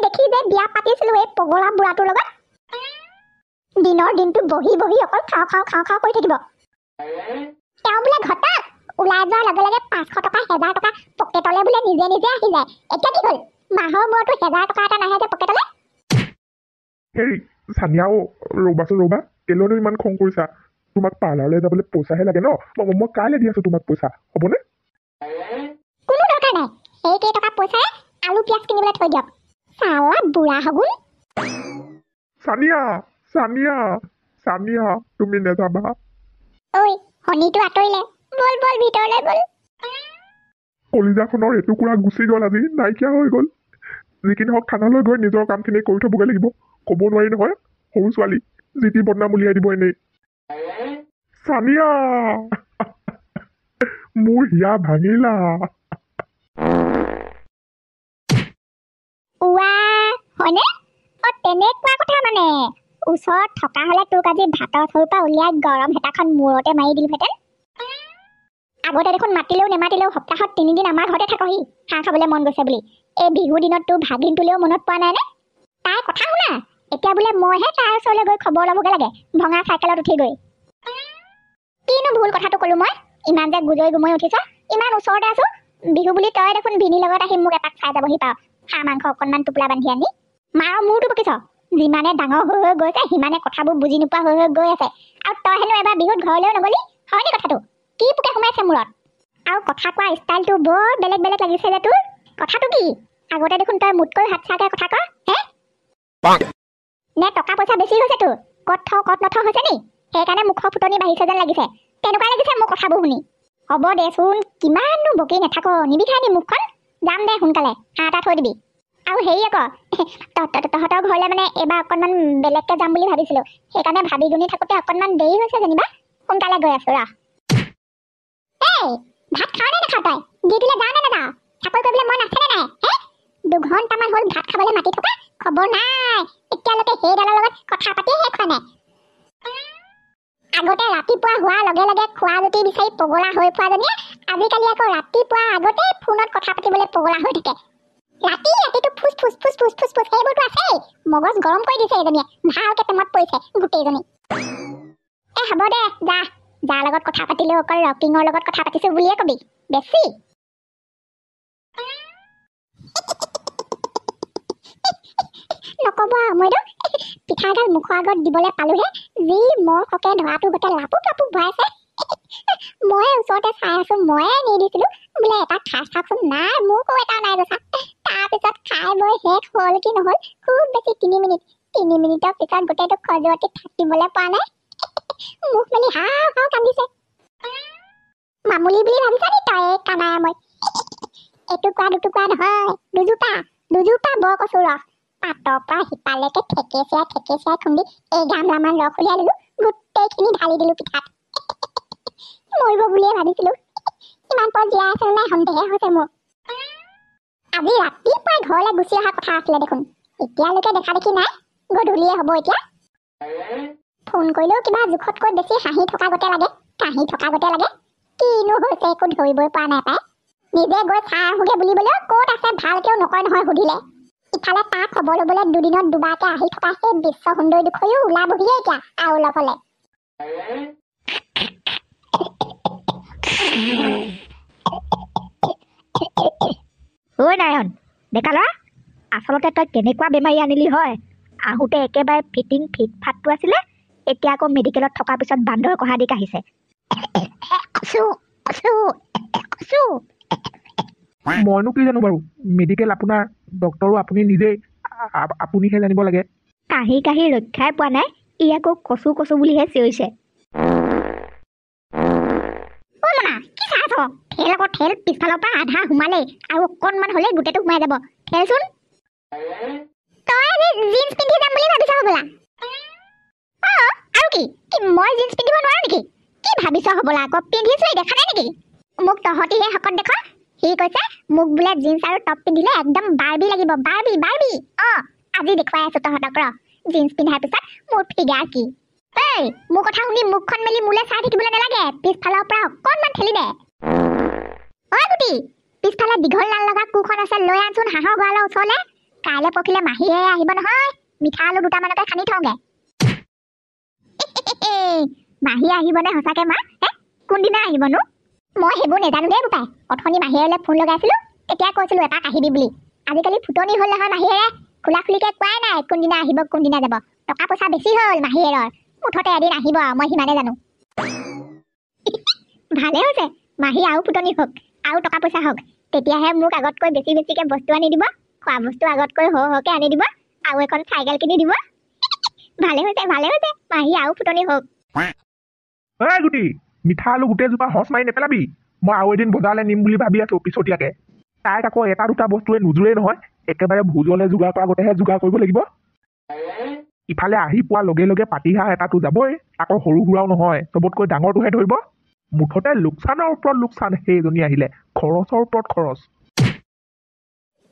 দেখি যে বিয়া পাতিছিলো এই পগলা বুঢ়াটোৰ লগত দিনৰ দিনটো বহি বহি অকল খাওঁ খাওঁ খাওঁ খাওঁ কৰি থাকিব তেওঁ বোলে ঘটাক ওলাই যোৱাৰ লগে লগে 500 টকা 1000 টকা পকেটলে বোলে নিজে নিজে আহি যায় এতিয়া কি হ'ল মাহৰ মূৰতো 1000 টকা এটা নাহে যে পকেটলে হেৰি সানিয়াও ৰবা কেলৈনো ইমান খং কৰিছা তোমাক পাৰ্লাৰলৈ যাবলৈ পইচাহে লাগে ন মই কাইলৈ দি আছো তোমাক পইচা হ'বনে কোনো দৰকাৰ নাই সেই কেইটকা পইচাৰে আলু পিয়াজ কিনিবলৈ থৈ দিয়ক চালা বুঢ়া হগুন সানিয়া সানিয়া সানিয়া তুমি নেযাবা ঐ হনীটো আঁতৰিলে বল বল ভিতৰলৈ বল কলিজাখনৰ এটুকুৰা গুচি গ'ল আজি নাইকিয়া হৈ গ'ল যিকি নহওক থানালৈ গৈ নিজৰ কামখিনি কৰি থ'বগৈ লাগিব ক'ব নোৱাৰি নহয় সৰু ছোৱালী যিটি বদনাম উলিয়াই দিব এনেই সানিয়া মোৰ হিয়া ভাঙিলা উৱা হয়নে তেনেকুৱা কথা মানে ওচৰত থকা হ'লে তোক আজি ভাতৰ থৌৰ পৰা উলিয়াই গৰম হেতাখন মূৰতে মাৰি দিলোহেঁতেন আগতে দেখোন মাতিলেও নেমাতিলেও সপ্তাহত 3 দিন আমাৰ ঘৰতে থাকহি হাঁহ খাবলৈ মন গৈছে বুলি এই বিহুৰ দিনত তোৰ ভাগিনটোলেও মনত পোৱা নাই নে তাইৰ কথা শুনা এতিয়া বোলে মইহে তাইৰ ওচৰলৈ গৈ খবৰ ল'বগৈ লাগে ভঙা চাইকেলত উঠি গৈ কিনো ভুল কথাটো ক'লো মই ইমান যে গুজৰি গুমৰি উঠিছ ইমান ওচৰতে আছো বিহু বুলি তই দেখোন ভিনিৰ লগত আহি মোক এপাক চাই যাবহি পাৱ হাঁহ মাংস অকণমান টোপোলা বান্ধি আনি মাৰ মূৰটো বকিছ যিমানে ডাঙৰ হৈ হৈ গৈছে সিমানে কথাবোৰ বুজি নোপোৱা হৈ হৈ গৈ আছে আৰু তই হেনো এবাৰ বিহুত ঘৰলৈও নগলি হয়নি কথাটো কি পোকে সোমাইছে মূৰত আৰু কথা কোৱা ষ্টাইলটো বৰ বেলেগ বেলেগ লাগিছে যে তোৰ কথাটো কি আগতে দেখোন তই মোতকৈ হাত চাকে কথা কয় হে নে টকা পইচা বেছি হৈছে তোৰ ক'ত থ ক'ত নথ হৈছে নি সেইকাৰণে মুখৰ ফুটনি বাঢ়িছে যেন লাগিছে তেনেকুৱা লাগিছে মোৰ কথাবোৰ শুনি হ'ব দেচোন কিমাননো বকি নাথাক নিবিখাই নি মুখখন যাম দে সোনকালে হাঁহ এটা থৈ দিবি আৰু হেৰি আকৌ তহঁতৰ ঘৰলৈ মানে এইবাৰ অকণমান বেলেগকৈ যাম বুলি ভাবিছিলোঁ সেইকাৰণে ভাবি গুণি থাকোঁতে অকণমান দেৰি হৈছে যেনিবা সোনকালে গৈ আছোঁ ৰ এই ভাত খাৱ নে নাখাৱ তই ডিউটিলৈ যাৱ নে নাযাৱ চাকৰি কৰিবলৈ মন আছেনে নাই হে 2 ঘণ্টামান হ'ল ভাত খাবলৈ মাতি থকা খবৰ নাই এতিয়ালৈকে সেইডালৰ লগত কথা পাতিয়ে শেষ হোৱা নাই আগতে ৰাতিপুৱা হোৱাৰ লগে লগে খোৱা জুতি বিচাৰি পগলা হৈ পোৱাজনীয়ে আজিকালি আকৌ ৰাতিপুৱা আগতে ফোনত কথা পাতিবলৈ পগলা হৈ থাকে ৰাতিটো ফুচ ফুচ ফুচ ফুচ ফুচ ফুচ সেইবোৰতো আছেই মগজ গৰম কৰি দিছে এজনীয়ে ভালকে টেমত পৰিছে গোটেইজনী হ'ব দে যা যাৰ লগত কথা পাতিলেও অকল ৰকিঙৰ লগত কথা পাতিছো বুলিয়ে কবি বেছি নকব মইতো পিঠাডাল মুখৰ আগত দিবলৈ পালোহে যি মোৰ হকে ধৰাটো গোটেই লাপুক লাপুক ভৰাইছে মই ওচৰতে চাই আছো ময়ে নি দিছিলো বোলে এটা খাই চাওকচোন নাই মোকো এটা নাই ৰচা তাৰপিছত খাই বৈ শেষ হ'ল কি নহ'ল খুব বেছি 3 মিনিটৰ পিছত গোটেইটো খজুৱতি থাকিবলৈ পোৱা নাই মুখ মেলি হাও হাও কান্দিছে মামুলি বুলি ভাবিছা নি তই কানাই মই এটুকুৰা দুটুকুৰা নহয় দুজোপা বৰ কচু ৰস পাতৰ পৰা সিপালৈকে ঠেকেচিয়াই খুন্দি এই গামলামান ৰস উলিয়াই দিলো গোটেইখিনি ঢালি দিলো পিঠাত মৰিব বুলিয়ে ভাবিছিলো ইমান পৰ জীয়াই আছে নাই সন্দেহে হৈছে মোৰ আজি ৰাতিপুৱাই ঘৰলৈ গুচি অহা কথা আছিলে দেখোন এতিয়ালৈকে দেখা দেখি নাই গধূলিয়ে হ'ব এতিয়া ফোন কৰিলেও কিবা জোখতকৈ বেছি হাঁহি থকা গতে লাগে কিনো হৈছে একো ধৰিবই পৰা নাই পাই নিজে গৈ চাই আহোগে বুলিবলৈও ক'ত আছে ভালকেও নকয় নহয় সুধিলে ইফালে তাৰ খবৰ ল'বলৈ দুদিনত দুবাৰকে আহি থকা সেই বিশ্ব সুন্দৰী দুখৰিও ওলাবহিয়ে এতিয়া আৰু অলপ হ'লে ঐ নাৰায়ণ ডেকা ল'ৰা আচলতে তই কেনেকুৱা বেমাৰী আনিলি হয় আহোঁতে একেবাৰে ফিটিং ফিট ফাটটো আছিলে এতিয়া আকৌ মেডিকেলত থকাৰ পিছত বান্দৰ কহা দি কাঢ়িছে মইনো কি জানো বাৰু মেডিকেল আপোনাৰ ডক্টৰো আপুনি নিজেই আপুনিহে জানিব লাগে কাহি ৰক্ষাই পোৱা নাই ই আকৌ কচু বুলিহে চিঞৰিছে ঠেল পিছফালৰ পৰা আধা সোমালেই আৰু অকণমান হ'লে গোটেইটো সোমাই যাব ঠেলচোন তই আজি জিন্স পিন্ধি যাম বুলি ভাবিছ হ'বলা আৰু কি মই জিন্স পিন্ধিব নোৱাৰো নেকি কি ভাবিছ হ'বলা আকৌ পিন্ধিছোৱেই দেখা নাই নেকি মোক তহঁতিহে শকত দেখ সি কৈছে মোক বোলে জিন্স আৰু টপ পিন্ধিলে একদম বাৰ্বি লাগিব বাৰ্বি আজি দেখুৱাই আছো তহঁতক ৰ জিন্স পিন্ধাৰ পিছত মোৰ ফিগাৰ কি এই মোৰ কথা শুনি মুখখন মেলি মোলে চাই থাকিবলৈ নালাগে পিছফালৰ পৰা অকণমান ঠেলি দে গুটি পিছফালে দীঘল লাল লগা কুখন আছে লৈ আনচোন হাঁহৰ গঁৰালৰ ওচৰলৈ কাইলৈ পৰহিলে মাহীয়ে আহিব নহয়, মিঠা আলু দুটামানকে খানি থওঁগে। মাহী আহিবনে সঁচাকে মা? কোনদিনা আহিবনো? মই সেইবোৰ নেজানো দেই বোপাই। অথনি মাহীয়েলে ফোন লগাইছিলো, তেতিয়া কৈছিলো এপাক আহিবি বুলি। আজিকালি ফুটনি হ'ল নহয় মাহীয়েৰে, খোলা খুলিকে কোৱাই নাই কোনদিনা আহিব কোনদিনা যাব। টকা পইচা বেছি হ'ল মাহীয়েৰৰ, মুঠতে এদিন আহিব আৰু, মই সিমানে জানো। ভালে হৈছে, মাহী আৰু ফুটনি হওক আৰু টকা পইচা হওক, তেতিয়াহে মোক আগতকৈ বেছি বেছিকে বস্তু আনি দিব, খোৱা বস্তু আগতকৈ সৰহকে আনি দিব, আৰু এখন চাইকেল কিনি দিব। ভালে হৈছে মাহী আৰু ফুটনি হওক। গুটি মিঠা আলু গোটেইজোপা হচ মাৰি নেপেলাবি। মই আৰু এদিন বজাৰলৈ নিম বুলি ভাবি আছো পিছতীয়াকে। তাইক আকৌ এটা দুটা বস্তুৱে নোজোৰেই নহয়, একেবাৰে ভোজলৈ যোগাৰ কৰা আগতেহে যোগাৰ কৰিব লাগিব। ইফালে আহি পোৱাৰ লগে লগে পাতিহাঁহ এটাতো যাবই, আকৌ সৰু সুৰাও নহয়, চবতকৈ ডাঙৰটোহে ধৰিব। মুঠতে লোকচানৰ ওপৰত লোকচান সেইজনী আহিলে, খৰচৰ ওপৰত খৰচ।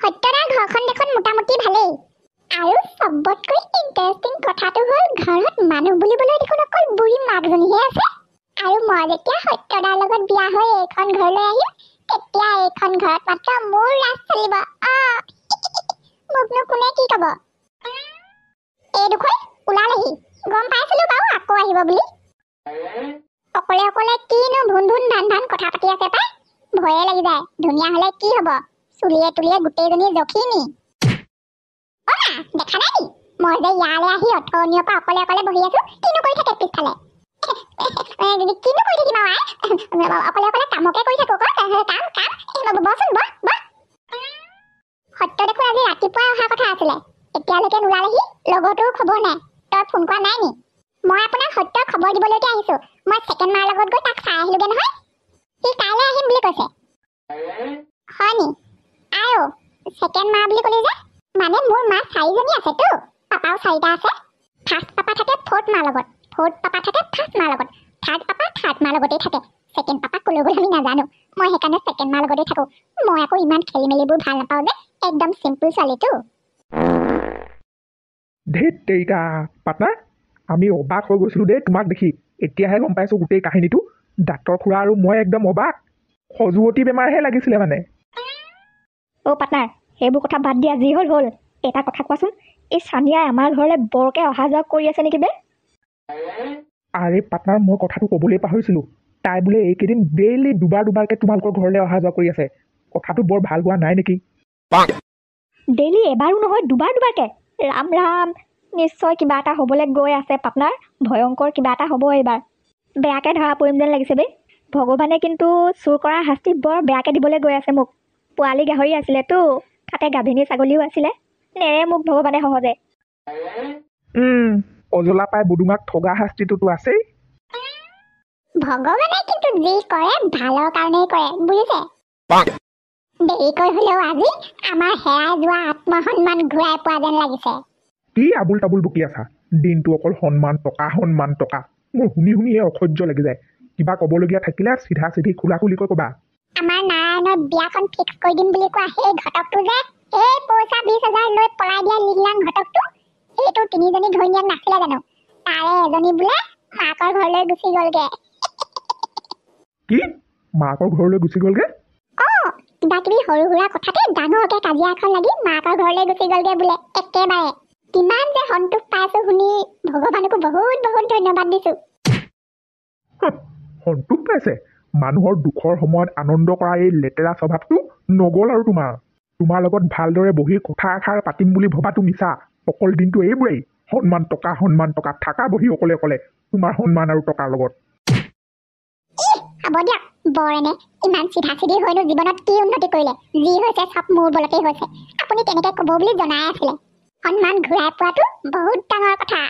সত্যনাৰ ঘৰখন দেখোন মোটামুটি ভালেই, আৰু চবতকৈ ইণ্টাৰেষ্টিং কথাটো হ'ল ঘৰত মানুহ বুলিবলৈ দেখোন অকল বুঢ়ী মাকজনীহে আছে। আৰু মই যেতিয়া সত্যনাৰ লগত বিয়া হৈ এইখন ঘৰলৈ আহিম, তেতিয়া এইখন ঘৰত মাত্ৰ মোৰ ৰাজ চলিব। মোকনো কোনে কি কব? এইডোখৰ ওলালেহি, গম পাইছিলো বাৰু আকৌ আহিব বুলি। অকলে অকলে কিনো ভুন ভুন ধান ধান কথা পাতি আছে পাই, ভয়ে লাগি যায়। ধুনীয়া হলে কি হব, চুলিয়ে তুলিয়ে গোটেইজনী জখিনী। দেখা নাই নি মই যে ইয়ালৈ আহি অথনিৰ পৰা অকলে অকলে বহি আছো, কিনো কৰি থাকে পিছফালে? কিনো কৰি থাকিম আৰু অকলে অকলে কামকে কৰি থাকো। কাম বচোন বহ। সত্য দেখোন আজি ৰাতিপুৱাই অহা কথা আছিলে, এতিয়ালৈকে নোলালেহি, লগতো খবৰ নাই। তই ফোন কৰা নাই নি? মই আপোনাক সত্যৰ খবৰ দিবলৈকে আহিছো। মই ছেকেণ্ড মাৰ লগত গৈ তাক চাই আহিলোগে নহয়, সি কাইলৈ আহিম বুলি কৈছে। হয় নি? আৰু ছেকেণ্ড মা বুলি ক'লি যে, মানে মোৰ মা 4জনী আছেতো, পাপাও 4টা আছে। ফাৰ্ষ্ট পাপা থাকে ফৰ্থ মাৰ লগত, ফৰ্থ পাপা থাকে ফাৰ্ষ্ট মাৰ লগত, থাৰ্ড পাপা থাৰ্ড মাৰ লগতেই থাকে। ছেকেণ্ড পাপা ক'লৈ গ'ল আমি নাজানো, মই সেইকাৰণে ছেকেণ্ড মাৰ লগতেই থাকো। মই আকৌ ইমান খেলি মেলিবোৰ ভাল নাপাওঁ যে, একদম চিম্পুল ছোৱালীটো। ধেত তেৰিকা পাৰ্টনাৰ, আমি অবাক হৈ গৈছিলো দেই তোমাক দেখি। এতিয়াহে গম পাইছো গোটেই কাহিনীটো। ডাক্তৰ খুৰা আৰু মই একদম অবাক। খজুৱতী বেমাৰহে লাগিছিলে মানে। পাৰ্টনাৰ, সেইবোৰ কথা বাদ দিয়া, যি হ'ল হ'ল। এটা কথা কোৱাচোন, এই চানিয়াই আমাৰ ঘৰলৈ বৰকৈ অহা যোৱা কৰি আছে নেকি বে? আৰে পাৰ্টনাৰ, মই কথাটো ক'বলৈ পাহৰিছিলো। তাই বোলে এইকেইদিন ডেইলি দুবাৰকৈ তোমালোকৰ ঘৰলৈ অহা যোৱা কৰি আছে। কথাটো বৰ ভাল হোৱা নাই নেকি? ডেইলি এবাৰো নহয়, দুবাৰকৈ? ৰাম ৰাম, নিশ্চয় কিবা এটা হ'বলৈ গৈ আছে পাৰ্টনাৰ। ভয়ংকৰ কিবা এটা হ'ব এইবাৰ। বেয়াকৈ ধৰা পৰিম যেন লাগিছে বে। ভগৱানে কিন্তু চুৰ কৰাৰ শাস্তি বৰ বেয়াকৈ দিবলৈ গৈ আছে মোক। পোৱালি গাহৰি আছিলেতো, তাতে গাভিনী ছাগলীও আছিলে, নেৰে মোক ভগৱানে সহজে। অজলা পাই বুডুঙাক ঠগা শাস্তিটোতো আছেই। ভগৱানে কিন্তু যি কৰে ভালৰ কাৰণেই কৰে, বুজিছে? দেৰিকৈ হলেও আজি আমাৰ হেৰাই যোৱা আত্মসন্মান ঘূৰাই পোৱা যেন লাগিছে। কি আবুল তাবুল বকি আছা? দিনটো অকল সন্মান টকা। মোৰ শুনিয়ে অসহ্য লাগি যায়। কিবা ক'বলগীয়া থাকিলে চিধা চিধি খোলাখুলিকৈ ক'বা। আমাৰ নাৰায়ণৰ বিয়াখন ফিক্স কৰি দিম বুলি কোৱা সেই ঘটকটো যে, সেই পইচা 20,000 লৈ পলাই দিয়া লিংলাং ঘটকটো, সেইটো 3জনী ঘৈণীয়েক নাছিলে জানো? তাৰে এজনী বোলে মাকৰ ঘৰলৈ গুচি গ'লগে। কি? মাকৰ ঘৰলৈ গুচি গ'লগে? কিবা কিবি সৰু সুৰা কথাতে ডাঙৰকে কাজিয়া এখন লাগি মাকৰ ঘৰলৈ গুচি গ'লগে বোলে একেবাৰে। কিমান যে সন্তোষ পাইছো শুনি, ভগৱানকো বহুত বহুত ধন্যবাদ দিছো। সন্তোষ পাইছে? মানুহৰ দুখৰ সময়ত আনন্দ কৰা এই লেতেৰা স্বভাৱটো নগ'ল আৰু তোমাৰ লগত ভালদৰে বহি কথা এষাৰ পাতিম বুলি ভবাটো মিছা। অকল দিনটো এইবোৰেই সন্মান টকা থাকা বহি অকলে অকলে তোমাৰ সন্মান আৰু টকাৰ লগত। হ'ব দিয়ক, বৰ এনে ইমান চিধা চিধি হয়নো জীৱনত কি উন্নতি কৰিলে? যি হৈছে চব মোৰ বলতেই হৈছে। আপুনি তেনেকে ক'ব বুলি জনাই আছিলে। সন্মান ঘূৰাই পোৱাটো বহুত ডাঙৰ কথা।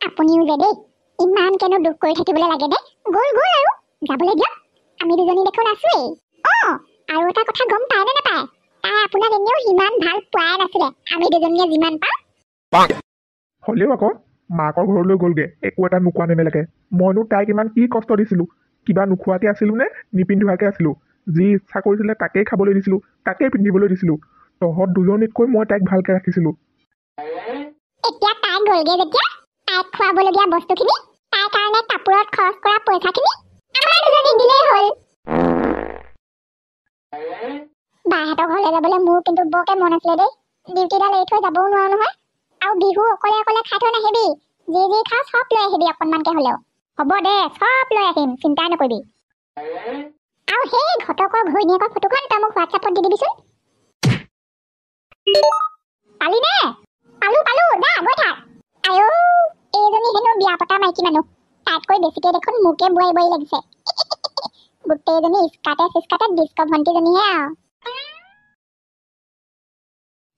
আপুনিও যে দেই, ইমান কেনো দুখ কৰি থাকিবলৈ লাগে দে। গ'ল আৰু যাবলৈ দিয়ক, আমি দুজনী দেখোন আছোৱেই। আৰু এটা কথা গম পায় নে নাপায়? তাই আপোনাক এনেও সিমান ভাল পোৱাই নাছিলে, আমি দুজনীয়ে যিমান পাওঁ। হ'লেও আকৌ মাকৰ ঘৰলৈ গ'লগে, একো এটা নোকোৱা নেমেলাকে। মইনো তাইক ইমান কি কষ্ট দিছিলো? কিবা নোখোৱাকে আছিলো নে নিপিন্ধোৱাকে আছিলো? যি ইচ্ছা কৰিছিলে তাকেই খাবলৈ দিছিলো, তাকেই পিন্ধিবলৈ দিছিলো। তহঁত দুজনীতকৈ মই তাইক ভালকে ৰাখিছিলো। এতিয়া তাই গ'লগে যেতিয়া, তাইক খুৱাবলগীয়া বস্তুখিনি, তাইৰ কাৰণে কাপোৰত খৰচ কৰা পইচাখিনি আমাৰ দুজনীক দিলেই হ'ল। বাহে জেঠাইহঁতৰ ঘৰলৈ যাবলৈ মোৰ কিন্তু বৰকে মন আছিলে দেই। ডিউটিডাল এৰি থৈ যাবও নোৱাৰো নহয়। আৰু বিহু অকলে অকলে খাই থৈ নাহিবি। যি যি খাওঁ চব লৈ আহিবি অকণমানকে হ'লেও। হ'ব দে, চব লৈ আহিম, চিন্তা নকৰিবি। আৰু সেই ঘটকৰ ঘৈণীয়েকৰ ফটোখন তই মোক হোৱাটছআপত দি দিবিচোন। পালি নে? পালো পালো, যা গৈ থাক। আয়ো, এইজনী হেনো বিয়া পতা মাইকী মানুহ। তাতকৈ বেছিকে দেখোন মোকে বোৱাই বোৱাই লাগিছে। গোটেইজনী স্কাৰ্টে চিস্কাৰ্টে ডিস্কো ভণ্টিজনীহে আৰু।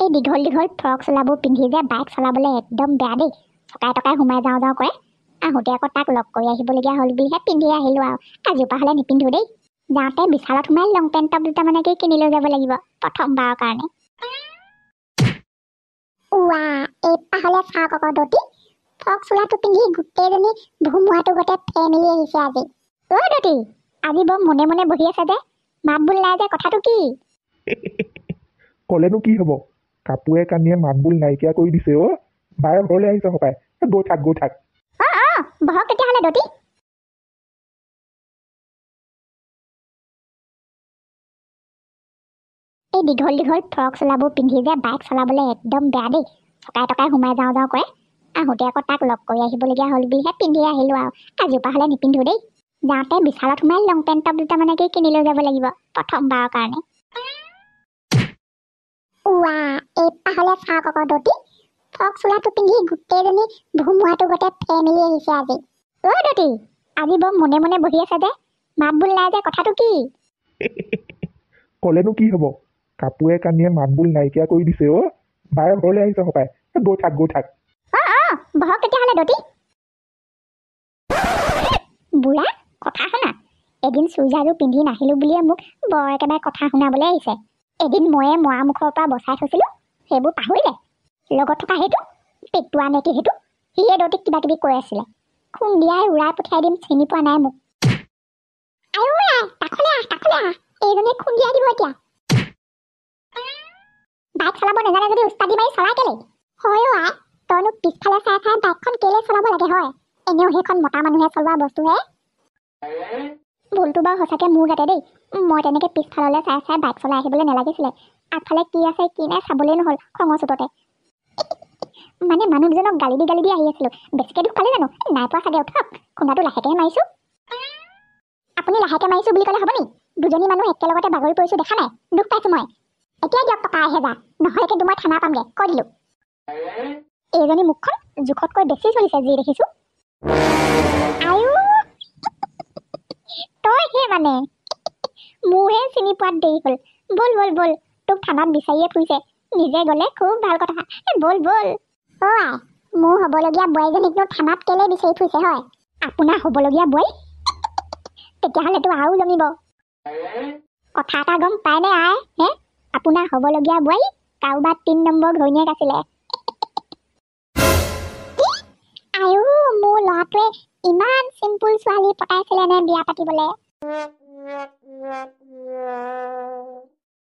এই দীঘল দীঘল ফ্ৰক চোলাবোৰ পিন্ধি যে বাইক চলাবলৈ একদম বেয়া দেই। চকাই টকাই সোমাই যাওঁ যাওঁ কৰে। আহোঁতে আকৌ তাক লগ কৰি আহিবলগীয়া হ'ল বুলিহে পিন্ধি আহিলো আৰু। কাজিৰপা হ'লে নিপিন্ধো দেই। যাওঁতে বিশালত সোমাই লং পেণ্ট টপ দুটামানকে কিনি লৈ যাব লাগিব প্ৰথমবাৰৰ কাৰণে। উৱা, এইপা হ'লে চাওক আকৌ দতি। ফ্ৰক চোলাটো পিন্ধি গোটেইজনী ভুমুৱাটো গোটেই ফেমিলি আহিছে আজি। অ' দতি, আজি বৰ মনে মনে বহি আছে যে, মাত বোল নাই যে, কথাটো কি? ক'লেনো কি হ'ব, কাপোৰে কানিয়ে মাত বোল নাইকিয়া কৰি দিছে অ'। বাৰে ঘৰলৈ আহিছে সপাই। গৈ থাক গৈ থাক। বহক তেতিয়াহ'লে দতি। এই দীঘল দীঘল ফ্ৰক চোলাবোৰ পিন্ধি যে বাইক চলাবলৈ একদম বেয়া দেই। চকাই টকাই সোমাই যাওঁ যাওঁ কৰে। আহোঁতে আকৌ তাক লগ কৰি আহিবলগীয়া হ'ল বুলিহে পিন্ধি আহিলো আৰু। কাজিৰপা হ'লে নিপিন্ধো দেই। যাওঁতে বিশালত সোমাই লং পেণ্ট টপ দুটামানকে কিনি লৈ যাব লাগিব প্ৰথমবাৰৰ কাৰণে। উৱা, এইপা হ'লে চাওক আকৌ দতি। ফ্ৰক চোলাটো পিন্ধি গোটেইজনী ভুমুৱাটো গোটেই ফেমিলি আহিছে আজি। অ' দতি, আজি বৰ মনে মনে বহি আছে যে, মাত বোল নাই যে, কথাটো কি? ক'লেনো কি হ'ব, কাপোৰে কানিয়ে মাত বোল নাইকিয়া কৰি দিছে অ'। বাৰে ঘৰলৈ আহিছে সপাই। গৈ থাক গৈ থাক। বহক তেতিয়াহ'লে দতি। বুঢ়া, কথা শুনা। এদিন চুইজাৰযোৰ পিন্ধি নাহিলো বুলিয়ে মোক বৰ একেবাৰে কথা শুনাবলৈ আহিছে। এদিন ময়ে মৰা মুখৰ পৰা বচাই থৈছিলো, সেইবোৰ পাহৰিলে? লগত থকা সেইটো পেটুৱা নেকি সেইটো, সিয়ে দতিক কিবা কিবি কৈ আছিলে। খুন্দিয়াই উৰাই পঠিয়াই দিম, চিনি পোৱা নাই মোক। এইজনী খুন্দিয়াই দিব এতিয়া। বাইক চলাব নাজানে যদি উস্তাদি মাৰি চলাই কেলে? হয় অ', তইনো পিছফালে চাই চাই বাইকখন কেলে চলাব লাগে হয়? এনেও সেইখন মতা মানুহে চলোৱা বস্তুহে। ভুলটো বাৰু সঁচাকে মোৰ গাতে দেই। মই তেনেকে পিছফাললৈ চাই চাই বাইক চলাই আহিবলৈ নালাগিছিলে। আগফালে কি আছে কি নাই চাবলেই নহ'ল খঙৰ চোততে। মানে মানুহজনক গালি দি আহি আছিলো। বেছিকে দুখ পালে জানো? নাই পোৱা চাগে, উঠক। খুন্দাটো লাহেকেহে মাৰিছো। আপুনি লাহেকে মাৰিছো বুলি ক'লে হ'ব নি? দুজনী মানুহ একেলগতে বাগৰি পৰিছো দেখা নাই? দুখ পাইছো মই। এতিয়া দিয়ক টকা 1000, নহ'লে কিন্তু মই থানা পামগে, কৈ দিলো। এইজনী মুখখন জোখতকৈ বেছি চলিছে যি দেখিছো। আয়ো, তইহে মানে। মোৰহে চিনি পোৱাত দেৰি হ'ল। বল বল বল, তোক থানাত বিচাৰিয়ে ফুৰিছে। নিজে গ'লে খুব ভাল কথা। বল বল। অ' মোৰ হ'বলগীয়া বোৱাৰীজনীকনো থানাত কেলে বিচাৰি ফুৰিছে হয়? আপোনাৰ হ'বলগীয়া বোৱাৰী? তেতিয়াহ'লেতো আৰু জমিব। কথা এটা গম পায়নে আই? হে, আপোনাৰ হ'বলগীয়া বোৱাৰী কাৰোবাৰ 3 নম্বৰ ঘৈণীয়েক আছিলে। আয়ো, মোৰ ল'ৰাটোৱে ইমান চিম্পুল ছোৱালী পটাইছিলে নে বিয়া পাতিবলে?